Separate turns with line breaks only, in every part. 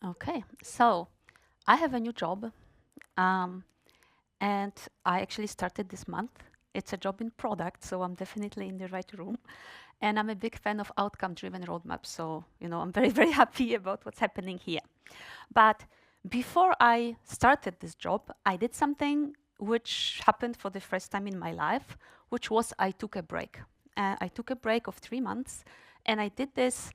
Okay, so I have a new job, um, and I actually started this month. It's a job in product, so I'm definitely in the right room. And I'm a big fan of outcome-driven roadmaps, so I'm very, very happy about what's happening here. But before I started this job, I did something which happened for the first time in my life, which was I took a break. I took a break of 3 months, and I did this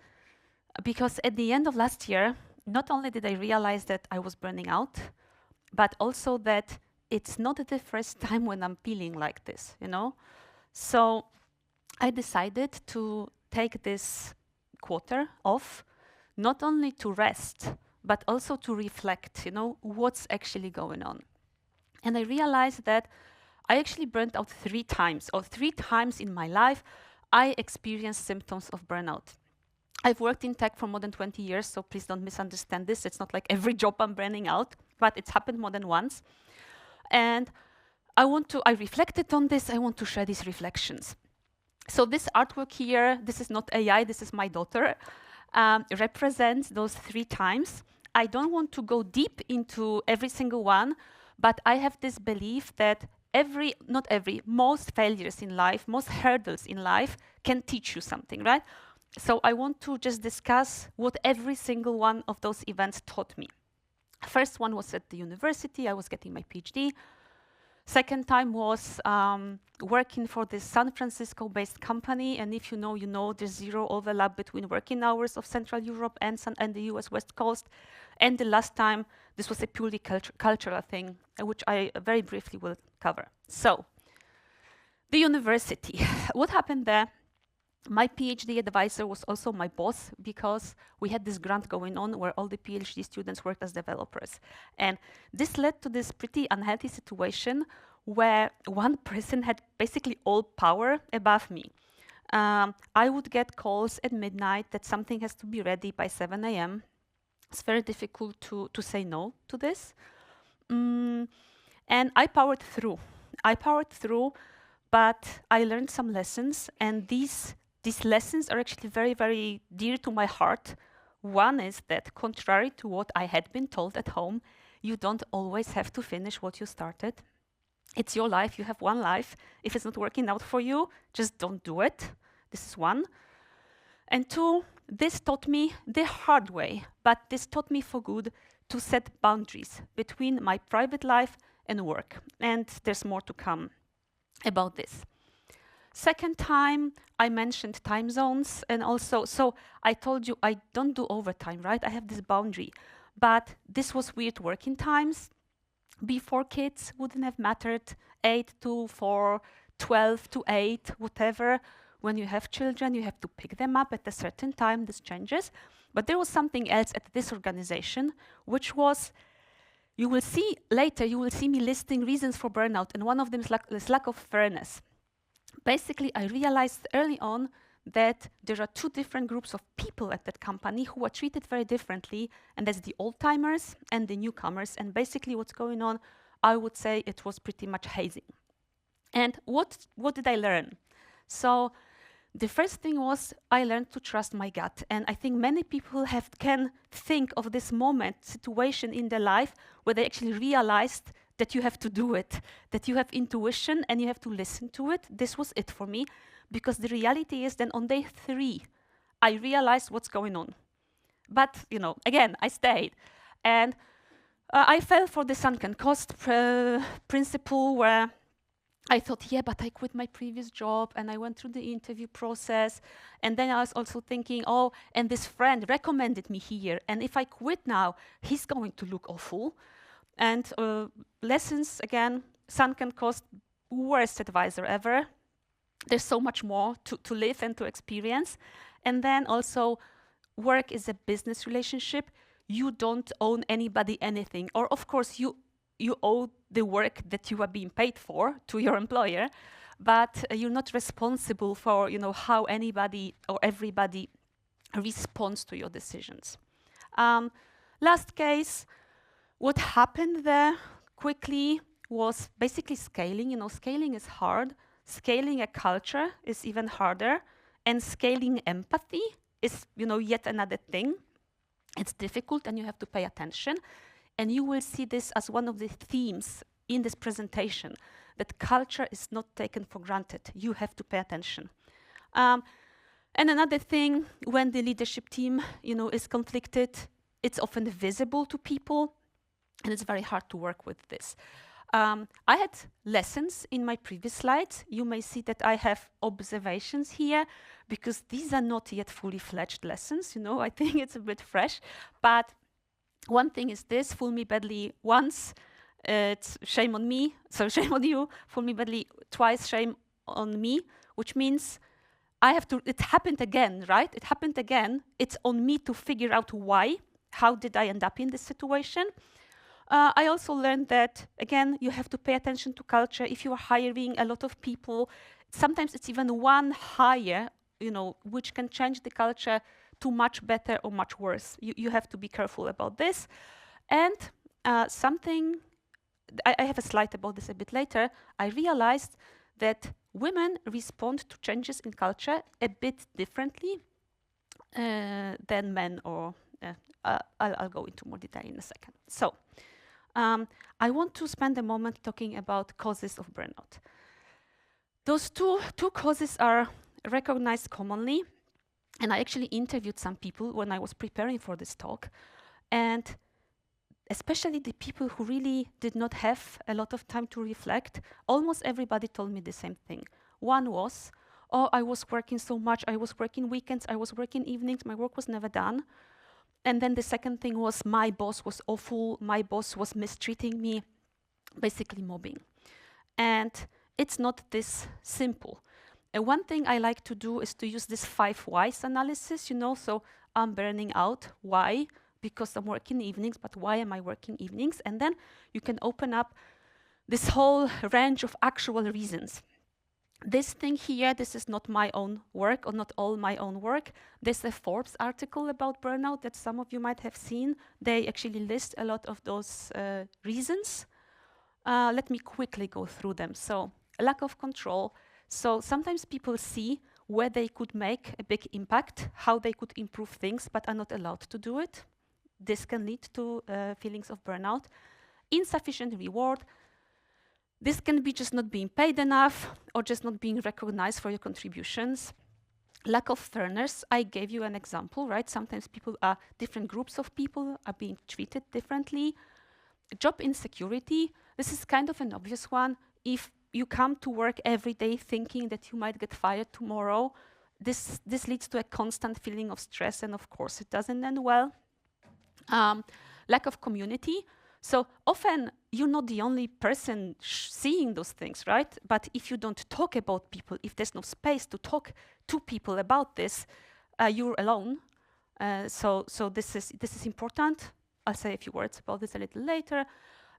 because at the end of last year, not only did I realize that I was burning out, but also that it's not the first time when I'm feeling like this. So I decided to take this quarter off, not only to rest, but also to reflect, what's actually going on. And I realized that I actually burned out 3 times, or 3 times in my life, I experienced symptoms of burnout. I've worked in tech for more than 20 years, so please don't misunderstand this. It's not like every job I'm burning out, but it's happened more than once. And I reflected on this, I want to share these reflections. So this artwork here, this is not AI, this is my daughter, represents those 3 times. I don't want to go deep into every single one, but I have this belief that most failures in life, most hurdles in life can teach you something, right? So I want to just discuss what every single one of those events taught me. First one was at the university, I was getting my PhD. Second time was working for this San Francisco-based company, and if you know, there's zero overlap between working hours of Central Europe and the US West Coast. And the last time, this was a purely cultural thing, which I very briefly will cover. So, the university. What happened there? My PhD advisor was also my boss because we had this grant going on where all the PhD students worked as developers. And this led to this pretty unhealthy situation where one person had basically all power above me. I would get calls at midnight that something has to be ready by 7 a.m. It's very difficult to say no to this. And I powered through. But I learned some lessons, and these lessons are actually very, very dear to my heart. One is that, contrary to what I had been told at home, you don't always have to finish what you started. It's your life, you have one life. If it's not working out for you, just don't do it. This is one. And two, this taught me the hard way, but this taught me for good to set boundaries between my private life and work. And there's more to come about this. Second time, I mentioned time zones, and also, so I told you I don't do overtime, right? I have this boundary. But this was weird working times. Before kids wouldn't have mattered, 8 to 4, 12 to 8, whatever. When you have children, you have to pick them up at a certain time, this changes. But there was something else at this organization, which was, you will see later, you will see me listing reasons for burnout, and one of them is lack of fairness. Basically, I realized early on that there are 2 different groups of people at that company who are treated very differently, and that's the old-timers and the newcomers. And basically what's going on, I would say it was pretty much hazing. And what did I learn? So the first thing was I learned to trust my gut. And I think many people can think of this situation in their life where they actually realized that you have to do it, that you have intuition and you have to listen to it. This was it for me, because the reality is then on day 3, I realized what's going on. But, again, I stayed. And I fell for the sunken cost principle where I thought, yeah, but I quit my previous job and I went through the interview process. And then I was also thinking, oh, and this friend recommended me here. And if I quit now, he's going to look awful. And lessons, again, sunken cost, worst advisor ever. There's so much more to live and to experience. And then also, work is a business relationship. You don't own anybody anything. Or, of course, you owe the work that you are being paid for to your employer, but you're not responsible for, how anybody or everybody responds to your decisions. Last case, what happened there quickly was basically scaling. Scaling is hard. Scaling a culture is even harder. And scaling empathy is, yet another thing. It's difficult and you have to pay attention. And you will see this as one of the themes in this presentation, that culture is not taken for granted. You have to pay attention. And another thing, when the leadership team, is conflicted, it's often visible to people, and it's very hard to work with this. I had lessons in my previous slides. You may see that I have observations here, because these are not yet fully fledged lessons. I think it's a bit fresh. But one thing is this: fool me badly once, it's shame on me. So shame on you. Fool me badly twice, shame on me, which means it happened again, right? It happened again. It's on me to figure out why. How did I end up in this situation? I also learned that, again, you have to pay attention to culture. If you are hiring a lot of people, sometimes it's even one hire, which can change the culture to much better or much worse. You have to be careful about this. And I have a slide about this a bit later. I realized that women respond to changes in culture a bit differently than men, or I'll go into more detail in a second. So I want to spend a moment talking about causes of burnout. Those two causes are recognized commonly, and I actually interviewed some people when I was preparing for this talk, and especially the people who really did not have a lot of time to reflect, almost everybody told me the same thing. One was, I was working so much, I was working weekends, I was working evenings, my work was never done. And then the second thing was, my boss was awful, my boss was mistreating me, basically mobbing. And it's not this simple. One thing I like to do is to use this 5 whys analysis, so I'm burning out. Why? Because I'm working evenings, but why am I working evenings? And then you can open up this whole range of actual reasons. This thing here, this is not my own work, or not all my own work. There's a Forbes article about burnout that some of you might have seen. They actually list a lot of those reasons. Let me quickly go through them. So, lack of control. So sometimes people see where they could make a big impact, how they could improve things, but are not allowed to do it. This can lead to feelings of burnout. Insufficient reward. This can be just not being paid enough, or just not being recognized for your contributions. Lack of fairness. I gave you an example, right? Sometimes different groups of people are being treated differently. Job insecurity. This is kind of an obvious one. If you come to work every day thinking that you might get fired tomorrow, this leads to a constant feeling of stress, and of course it doesn't end well. Lack of community. So often you're not the only person seeing those things, right? But if you don't talk about people, if there's no space to talk to people about this, you're alone. So this is important. I'll say a few words about this a little later.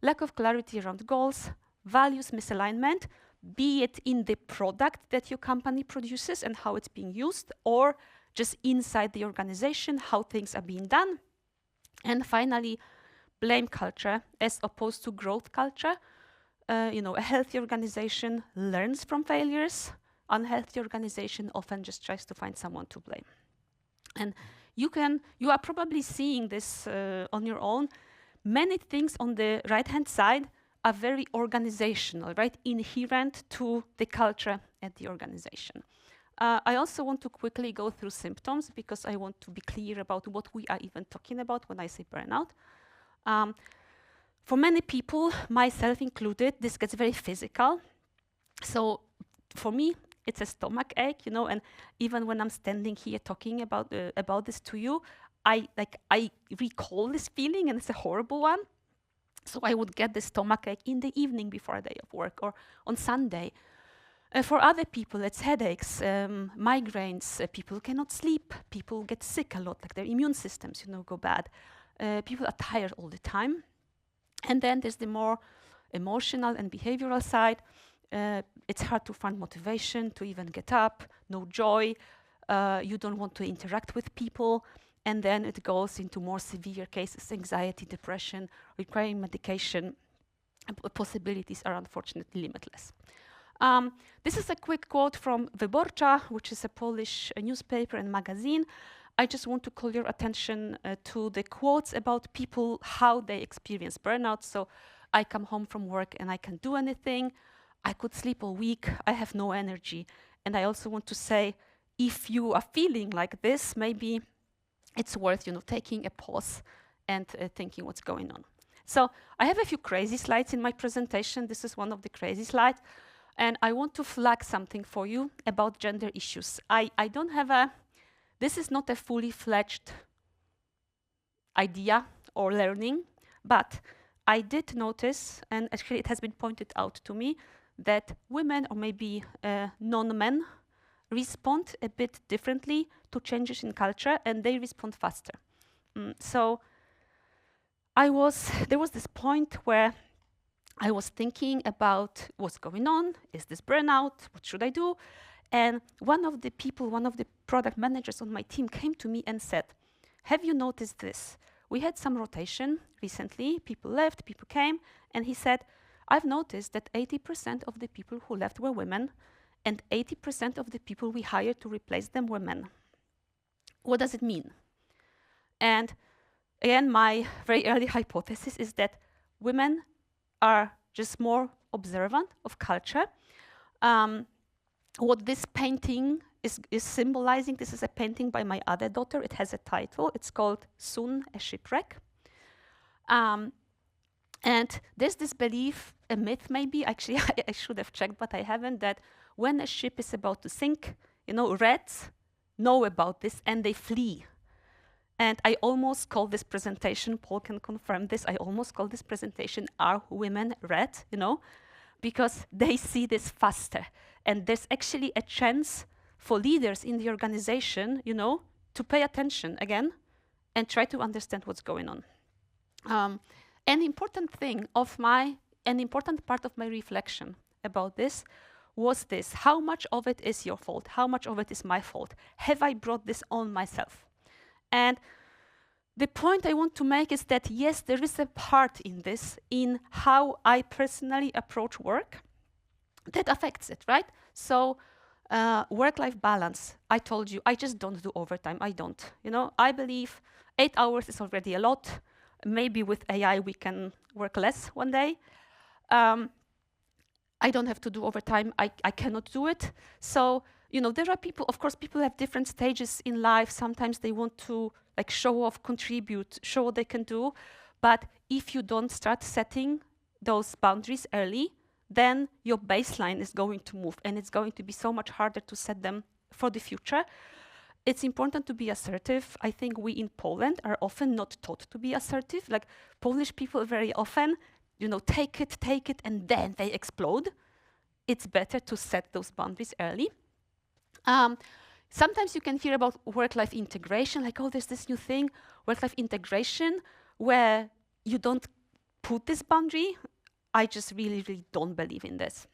Lack of clarity around goals, values misalignment, be it in the product that your company produces and how it's being used, or just inside the organization, how things are being done. And finally, blame culture as opposed to growth culture. A healthy organization learns from failures. Unhealthy organization often just tries to find someone to blame. And you are probably seeing this on your own. Many things on the right-hand side are very organizational, right? Inherent to the culture at the organization. I also want to quickly go through symptoms, because I want to be clear about what we are even talking about when I say burnout. For many people, myself included, this gets very physical. So for me, it's a stomach ache, and even when I'm standing here talking about this to you, I recall this feeling, and it's a horrible one. So I would get the stomach ache in the evening before a day of work, or on Sunday. For other people, it's headaches, migraines. People cannot sleep. People get sick a lot, like their immune systems, go bad. People are tired all the time. And then there's the more emotional and behavioral side. It's hard to find motivation to even get up, no joy. You don't want to interact with people. And then it goes into more severe cases, anxiety, depression, requiring medication. Possibilities are unfortunately limitless. This is a quick quote from Wyborcza, which is a Polish newspaper and magazine. I just want to call your attention to the quotes about people, how they experience burnout. So I come home from work and I can't do anything. I could sleep all week. I have no energy. And I also want to say, if you are feeling like this, maybe it's worth, taking a pause and thinking what's going on. So I have a few crazy slides in my presentation. This is one of the crazy slides. And I want to flag something for you about gender issues. I don't have this is not a fully fledged idea or learning, but I did notice, and actually it has been pointed out to me, that women or maybe non-men respond a bit differently to changes in culture, and they respond faster. So there was this point where I was thinking about what's going on. Is this burnout? What should I do? And one of the product managers on my team came to me and said, have you noticed this? We had some rotation recently. People left, people came. And he said, I've noticed that 80% of the people who left were women, and 80% of the people we hired to replace them were men. What does it mean? And again, my very early hypothesis is that women are just more observant of culture. What this painting is symbolizing, this is a painting by my other daughter. It has a title. It's called Soon, a Shipwreck. And there's this belief, a myth maybe, actually I should have checked, but I haven't, that when a ship is about to sink, reds know about this and they flee. And I almost call this presentation, Paul can confirm this, I almost call this presentation, Are Women Red? Because they see this faster. And there's actually a chance for leaders in the organization, to pay attention again and try to understand what's going on. An important part of my reflection about this was this: how much of it is your fault? How much of it is my fault? Have I brought this on myself? And the point I want to make is that, yes, there is a part in this, in how I personally approach work, that affects it, right? So work-life balance, I told you, I just don't do overtime. I don't. I believe 8 hours is already a lot. Maybe with AI we can work less one day. I don't have to do overtime. I cannot do it. So, there are people, of course, people have different stages in life. Sometimes they want to show off, contribute, show what they can do. But if you don't start setting those boundaries early, then your baseline is going to move, and it's going to be so much harder to set them for the future. It's important to be assertive. I think we in Poland are often not taught to be assertive. Like Polish people very often, take it, and then they explode. It's better to set those boundaries early. Sometimes you can hear about work-life integration, like, oh, there's this new thing, work-life integration, where you don't put this boundary. I just really, really don't believe in this.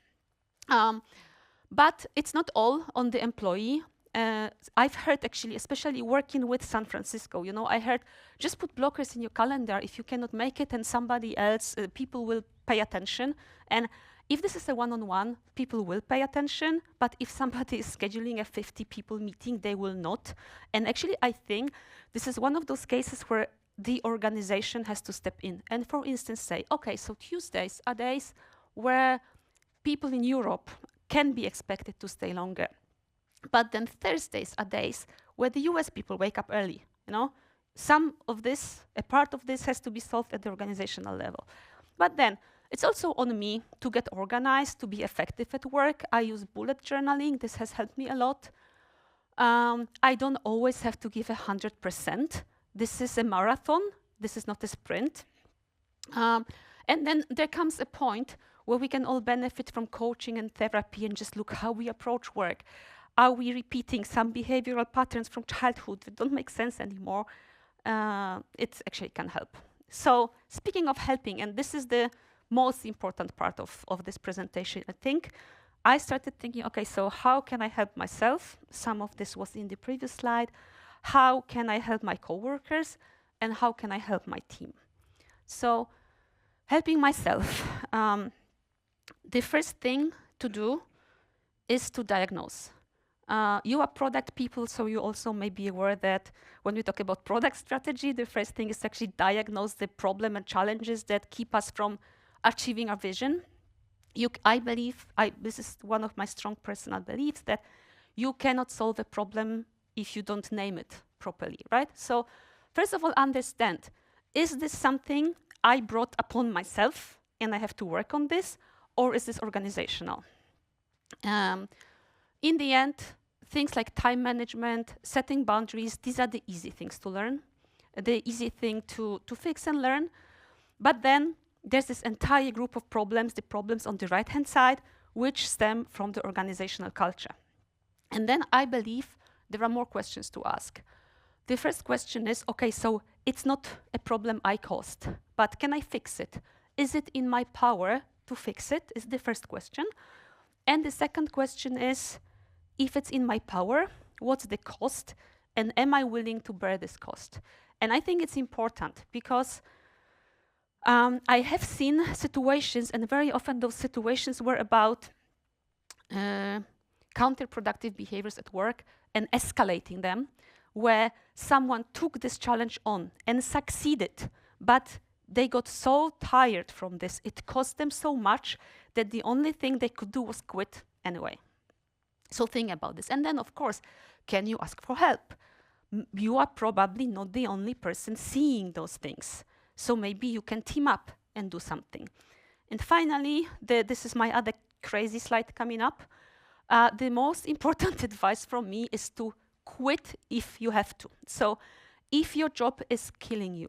But it's not all on the employee. I've heard, actually, especially working with San Francisco, I heard, just put blockers in your calendar. If you cannot make it and somebody else, people will pay attention. And if this is a one-on-one, people will pay attention. But if somebody is scheduling a 50 people meeting, they will not. And actually, I think this is one of those cases where the organization has to step in and, for instance, say, okay, so Tuesdays are days where people in Europe can be expected to stay longer. But then Thursdays are days where the US people wake up early. Some of this, a part of this has to be solved at the organizational level. But then it's also on me to get organized, to be effective at work. I use bullet journaling. This has helped me a lot. I don't always have to give 100%. This is a marathon. This is not a sprint. And then there comes a point where we can all benefit from coaching and therapy and just look how we approach work. Are we repeating some behavioral patterns from childhood that don't make sense anymore? It actually can help. So speaking of helping, and this is the most important part of this presentation, I think, I started thinking, okay, so how can I help myself? Some of this was in the previous slide. How can I help my coworkers? And how can I help my team? So helping myself. The first thing to do is to diagnose. You are product people, so you also may be aware that when we talk about product strategy, the first thing is to actually diagnose the problem and challenges that keep us from achieving our vision. I believe, this is one of my strong personal beliefs, that you cannot solve a problem if you don't name it properly, right? So first of all, understand, is this something I brought upon myself and I have to work on this, or is this organizational? In the end, things like time management, setting boundaries, these are the easy things to learn, the easy thing to fix and learn. But then there's this entire group of problems, the problems on the right-hand side, which stem from the organizational culture. And then I believe there are more questions to ask. The first question is, okay, so it's not a problem I caused, but can I fix it? Is it in my power to fix it? Is the first question. And the second question is, if it's in my power, what's the cost? And am I willing to bear this cost? And I think it's important because I have seen situations, and very often those situations were about counterproductive behaviors at work and escalating them, where someone took this challenge on and succeeded, but they got so tired from this, it cost them so much that the only thing they could do was quit anyway. So think about this. And then, of course, can you ask for help? You are probably not the only person seeing those things. So maybe you can team up and do something. And finally, this is my other crazy slide coming up. The most important advice from me is to quit if you have to. So if your job is killing you,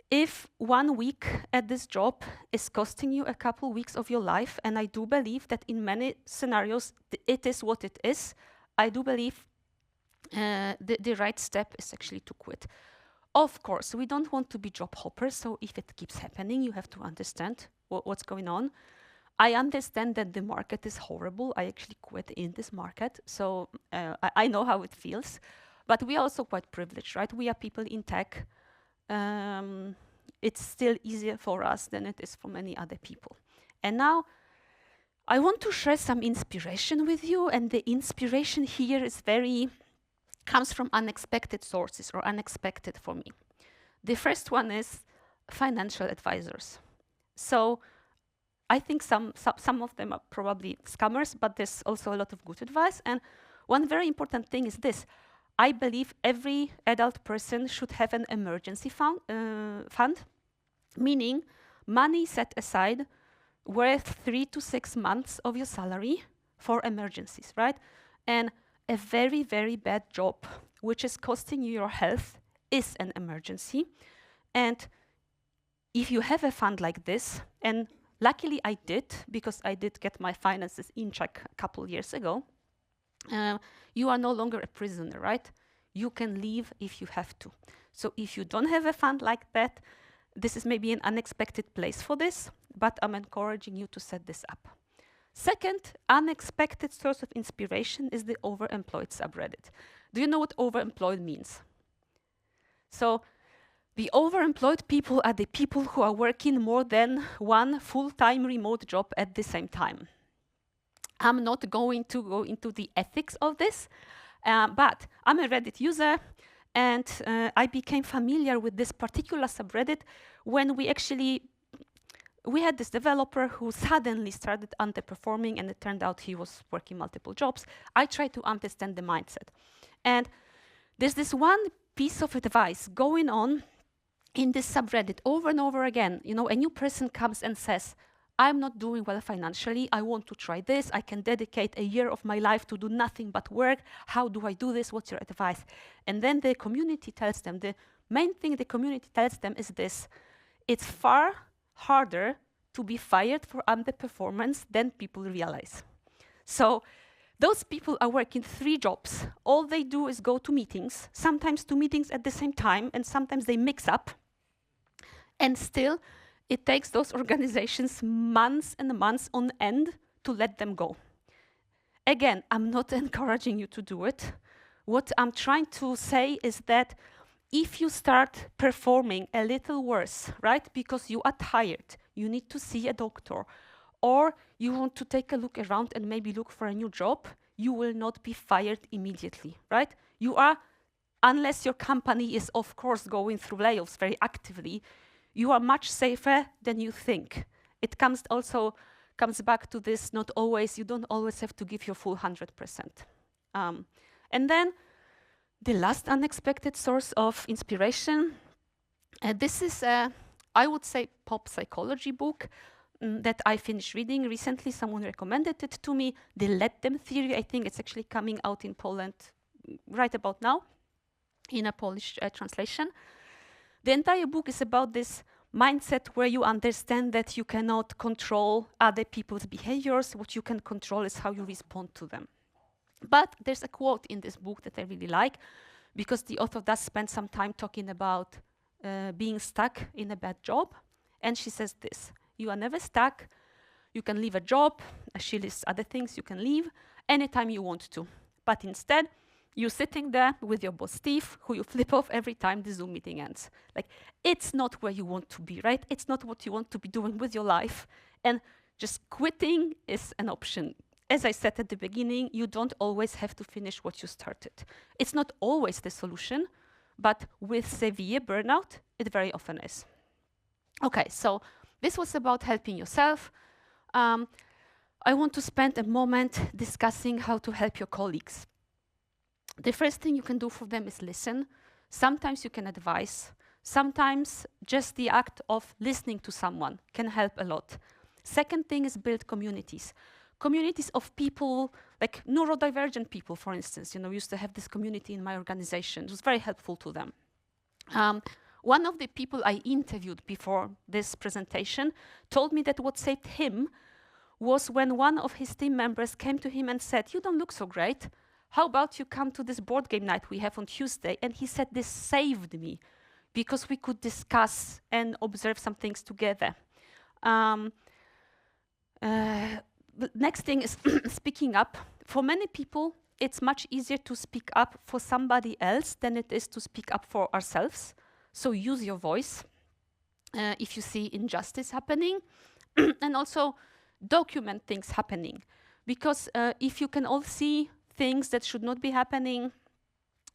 if 1 week at this job is costing you a couple weeks of your life, and I do believe that in many scenarios it is what it is, I do believe the right step is actually to quit. Of course, we don't want to be job hoppers, so if it keeps happening, you have to understand what's going on. I understand that the market is horrible. I actually quit in this market, so I know how it feels. But we are also quite privileged, right? We are people in tech. It's still easier for us than it is for many other people. And now I want to share some inspiration with you, and the inspiration here is comes from unexpected sources, or unexpected for me. The first one is financial advisors. So I think some of them are probably scammers, but there's also a lot of good advice. And one very important thing is this. I believe every adult person should have an emergency fund, meaning money set aside worth 3 to 6 months of your salary for emergencies, right? And a very, very bad job, which is costing you your health, is an emergency. And if you have a fund like this, and luckily I did, because I did get my finances in check a couple years ago, you are no longer a prisoner, right? You can leave if you have to. So if you don't have a fund like that, this is maybe an unexpected place for this, but I'm encouraging you to set this up. Second, unexpected source of inspiration is the overemployed subreddit. Do you know what overemployed means? So the overemployed people are the people who are working more than one full-time remote job at the same time. I'm not going to go into the ethics of this, but I'm a Reddit user, and I became familiar with this particular subreddit when we had this developer who suddenly started underperforming, and it turned out he was working multiple jobs. I tried to understand the mindset. And there's this one piece of advice going on in this subreddit over and over again. You know, a new person comes and says, I'm not doing well financially. I want to try this. I can dedicate a year of my life to do nothing but work. How do I do this? What's your advice? And then the community tells them, the main thing the community tells them is this: it's far harder to be fired for underperformance than people realize. So those people are working 3 jobs. All they do is go to meetings, sometimes 2 meetings at the same time, and sometimes they mix up. And still, it takes those organizations months and months on end to let them go. Again, I'm not encouraging you to do it. What I'm trying to say is that if you start performing a little worse, right, because you are tired, you need to see a doctor, or you want to take a look around and maybe look for a new job, you will not be fired immediately, right? You are, unless your company is, of course, going through layoffs very actively, you are much safer than you think. It comes back to this, you don't always have to give your full 100%. And then the last unexpected source of inspiration, this is I would say pop psychology book that I finished reading recently. Someone recommended it to me, the Let Them Theory. I think it's actually coming out in Poland right about now in a Polish translation. The entire book is about this mindset where you understand that you cannot control other people's behaviors. What you can control is how you respond to them. But there's a quote in this book that I really like, because the author does spend some time talking about being stuck in a bad job. And she says this: you are never stuck. You can leave a job. She lists other things you can leave anytime you want to. But instead, you're sitting there with your boss, Steve, who you flip off every time the Zoom meeting ends. Like, it's not where you want to be, right? It's not what you want to be doing with your life. And just quitting is an option. As I said at the beginning, you don't always have to finish what you started. It's not always the solution, but with severe burnout, it very often is. Okay, so this was about helping yourself. I want to spend a moment discussing how to help your colleagues. The first thing you can do for them is listen. Sometimes you can advise. Sometimes just the act of listening to someone can help a lot. Second thing is build communities. Communities of people, like neurodivergent people, for instance. You know, used to have this community in my organization. It was very helpful to them. One of the people I interviewed before this presentation told me that what saved him was when one of his team members came to him and said, "You don't look so great. How about you come to this board game night we have on Tuesday?" And he said, "This saved me because we could discuss and observe some things together." The next thing is speaking up. For many people, it's much easier to speak up for somebody else than it is to speak up for ourselves. So use your voice if you see injustice happening, and also document things happening. Because if you can all see things that should not be happening,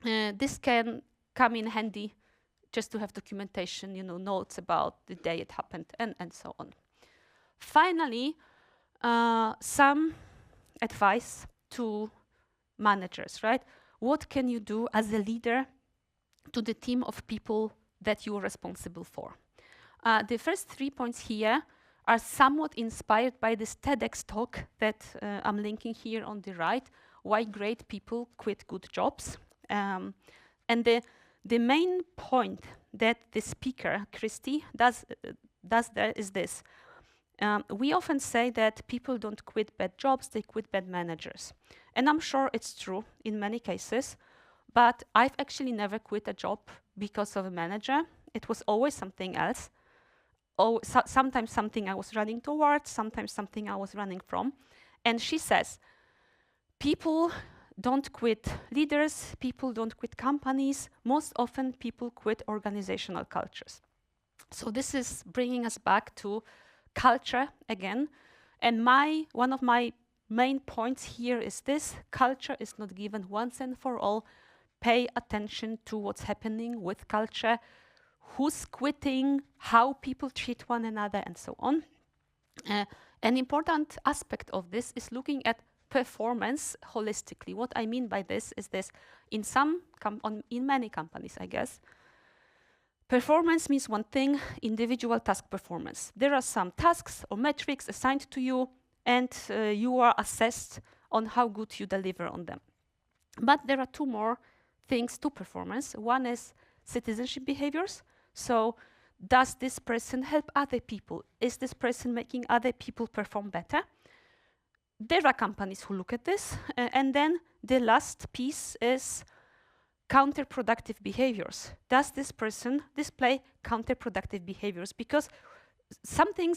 this can come in handy just to have documentation, you know, notes about the day it happened, and so on. Finally, some advice to managers, right? What can you do as a leader to the team of people that you are responsible for? The first 3 points here are somewhat inspired by this TEDx talk that I'm linking here on the right, Why Great People Quit Good Jobs. And the main point that the speaker, Christy, does there is this. We often say that people don't quit bad jobs, they quit bad managers. And I'm sure it's true in many cases, but I've actually never quit a job because of a manager. It was always something else. Sometimes something I was running towards, sometimes something I was running from. And she says, people don't quit leaders, people don't quit companies. Most often people quit organizational cultures. So this is bringing us back to culture again. And one of my main points here is this: culture is not given once and for all. Pay attention to what's happening with culture, who's quitting, how people treat one another, and so on. An important aspect of this is looking at performance holistically. What I mean by this is this: in many companies, I guess, performance means one thing, individual task performance. There are some tasks or metrics assigned to you, and you are assessed on how good you deliver on them. But there are two more things to performance. One is citizenship behaviors. So does this person help other people? Is this person making other people perform better? There are companies who look at this. And then the last piece is counterproductive behaviors. Does this person display counterproductive behaviors? Because something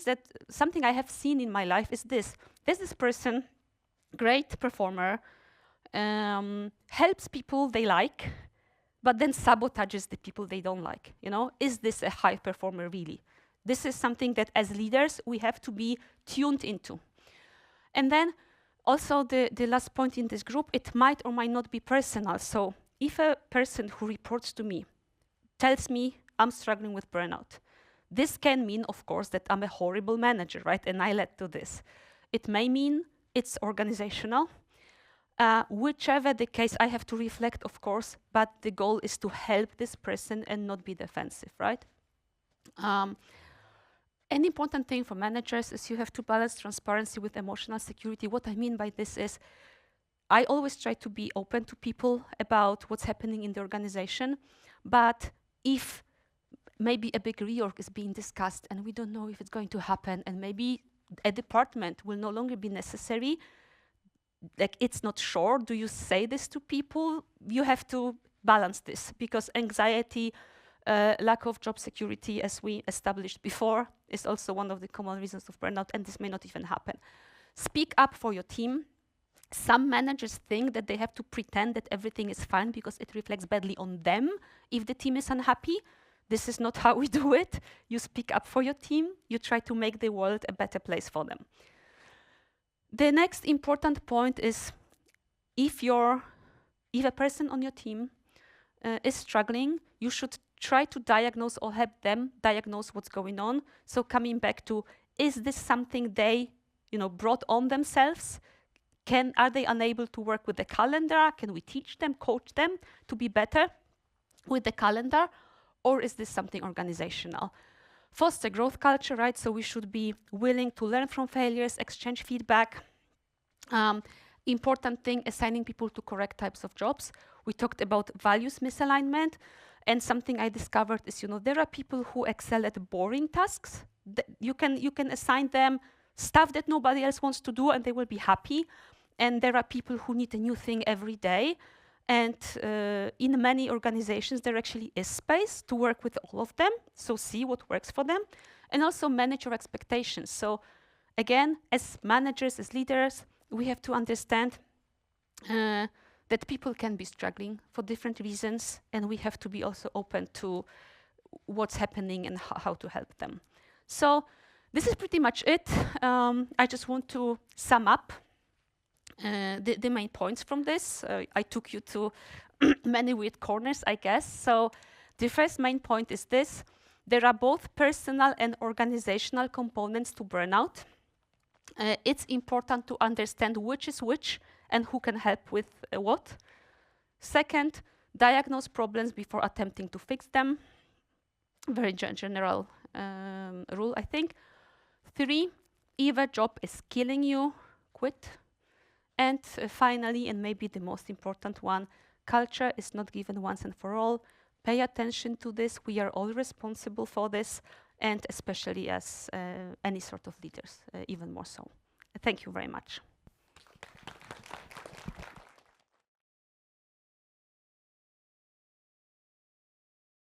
I have seen in my life is this. There's this person, great performer, helps people they like, but then sabotages the people they don't like. You know, is this a high performer really? This is something that as leaders we have to be tuned into. And then Also, the last point in this group, it might or might not be personal. So if a person who reports to me tells me I'm struggling with burnout, this can mean, of course, that I'm a horrible manager, right? And I led to this. It may mean it's organizational. Whichever the case, I have to reflect, of course, but the goal is to help this person and not be defensive, right? An important thing for managers is you have to balance transparency with emotional security. What I mean by this is I always try to be open to people about what's happening in the organization, but if maybe a big reorg is being discussed and we don't know if it's going to happen and maybe a department will no longer be necessary, like it's not sure, do you say this to people? You have to balance this because anxiety, lack of job security, as we established before, is also one of the common reasons of burnout, and this may not even happen. Speak up for your team. Some managers think that they have to pretend that everything is fine because it reflects badly on them if the team is unhappy. This is not how we do it. You speak up for your team. You try to make the world a better place for them. The next important point is if a person on your team is struggling, you should try to diagnose or help them diagnose what's going on. So coming back to, is this something they brought on themselves? Are they unable to work with the calendar? Can we teach them, coach them to be better with the calendar? Or is this something organizational? Foster growth culture, right? So we should be willing to learn from failures, exchange feedback. Important thing, assigning people to correct types of jobs. We talked about values misalignment. And something I discovered is, there are people who excel at boring tasks. You can assign them stuff that nobody else wants to do and they will be happy. And there are people who need a new thing every day. And in many organizations, there actually is space to work with all of them. So see what works for them. And also manage your expectations. So again, as managers, as leaders, we have to understand that people can be struggling for different reasons. And we have to be also open to what's happening and how to help them. So this is pretty much it. I just want to sum up the main points from this. I took you to many weird corners, I guess. So the first main point is this. There are both personal and organizational components to burnout. It's important to understand which is which and who can help with what. Second, diagnose problems before attempting to fix them. Very general rule, I think. 3, if a job is killing you, quit. And finally, and maybe the most important one, culture is not given once and for all. Pay attention to this. We are all responsible for this, and especially as any sort of leaders, even more so. Thank you very much.